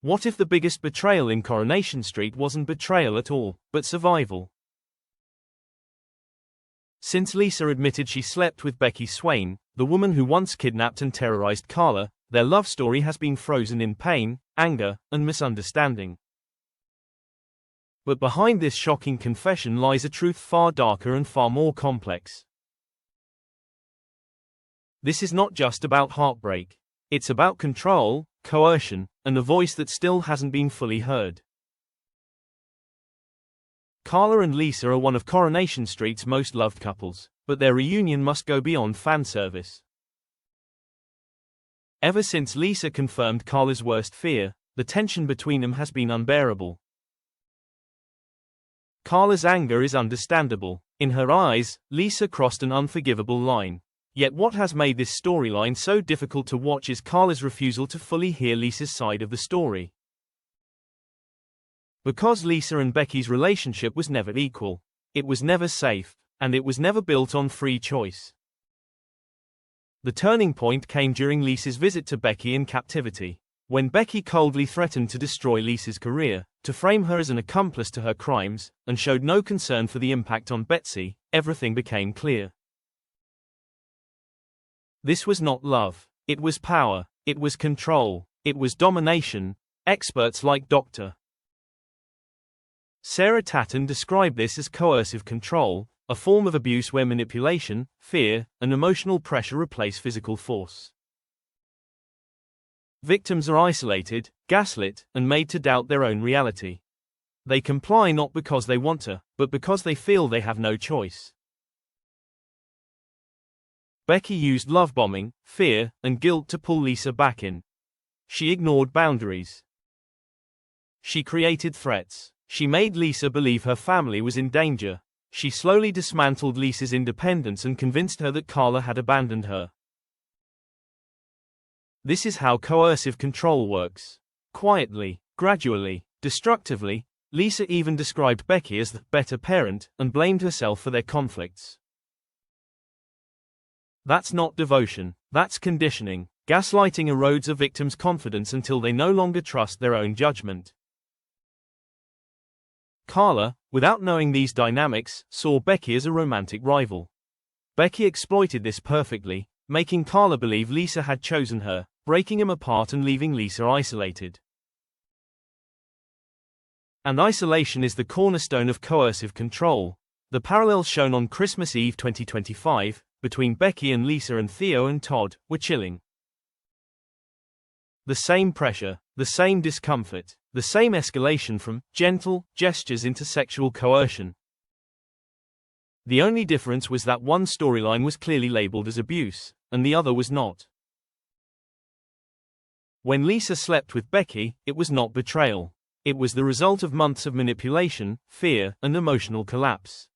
What if the biggest betrayal in Coronation Street wasn't betrayal at all, but survival? Since Lisa admitted she slept with Becky Swain, the woman who once kidnapped and terrorized Carla, their love story has been frozen in pain, anger, and misunderstanding. But behind this shocking confession lies a truth far darker and far more complex. This is not just about heartbreak. It's about control, coercion, and a voice that still hasn't been fully heard. Carla and Lisa are one of Coronation Street's most loved couples, but their reunion must go beyond fan service. Ever since Lisa confirmed Carla's worst fear, the tension between them has been unbearable. Carla's anger is understandable. In her eyes, Lisa crossed an unforgivable line. Yet what has made this storyline so difficult to watch is Carla's refusal to fully hear Lisa's side of the story. Because Lisa and Becky's relationship was never equal, it was never safe, and it was never built on free choice. The turning point came during Lisa's visit to Becky in captivity. When Becky coldly threatened to destroy Lisa's career, to frame her as an accomplice to her crimes, and showed no concern for the impact on Betsy, everything became clear. This was not love. It was power. It was control. It was domination. Experts like Dr. Sarah Tatton described this as coercive control, a form of abuse where manipulation, fear, and emotional pressure replace physical force. Victims are isolated, gaslit, and made to doubt their own reality. They comply not because they want to, but because they feel they have no choice. Becky used love bombing, fear, and guilt to pull Lisa back in. She ignored boundaries. She created threats. She made Lisa believe her family was in danger. She slowly dismantled Lisa's independence and convinced her that Carla had abandoned her. This is how coercive control works. Quietly, gradually, destructively. Lisa even described Becky as the better parent and blamed herself for their conflicts. That's not devotion, that's conditioning. Gaslighting erodes a victim's confidence until they no longer trust their own judgment. Carla, without knowing these dynamics, saw Becky as a romantic rival. Becky exploited this perfectly, making Carla believe Lisa had chosen her, breaking them apart and leaving Lisa isolated. And isolation is the cornerstone of coercive control. The parallels shown on Christmas Eve 2025, between Becky and Lisa and Theo and Todd, were chilling. The same pressure, the same discomfort, the same escalation from gentle gestures into sexual coercion. The only difference was that one storyline was clearly labeled as abuse, and the other was not. When Lisa slept with Becky, it was not betrayal. It was the result of months of manipulation, fear, and emotional collapse.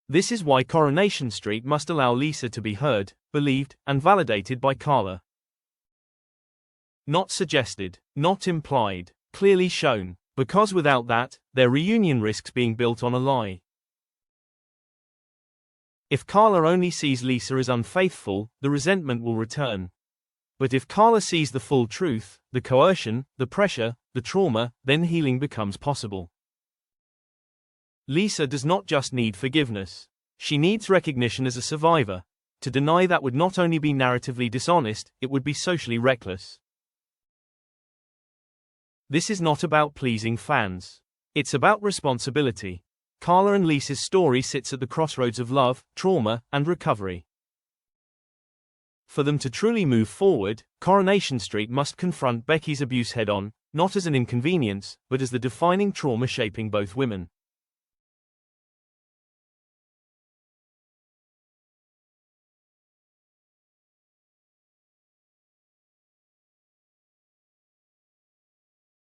This is why Coronation Street must allow Lisa to be heard, believed, and validated by Carla. Not suggested, not implied, clearly shown, because without that, their reunion risks being built on a lie. If Carla only sees Lisa as unfaithful, the resentment will return. But if Carla sees the full truth, the coercion, the pressure, the trauma, then healing becomes possible. Lisa does not just need forgiveness. She needs recognition as a survivor. To deny that would not only be narratively dishonest, it would be socially reckless. This is not about pleasing fans. It's about responsibility. Carla and Lisa's story sits at the crossroads of love, trauma, and recovery. For them to truly move forward, Coronation Street must confront Becky's abuse head-on, not as an inconvenience, but as the defining trauma shaping both women.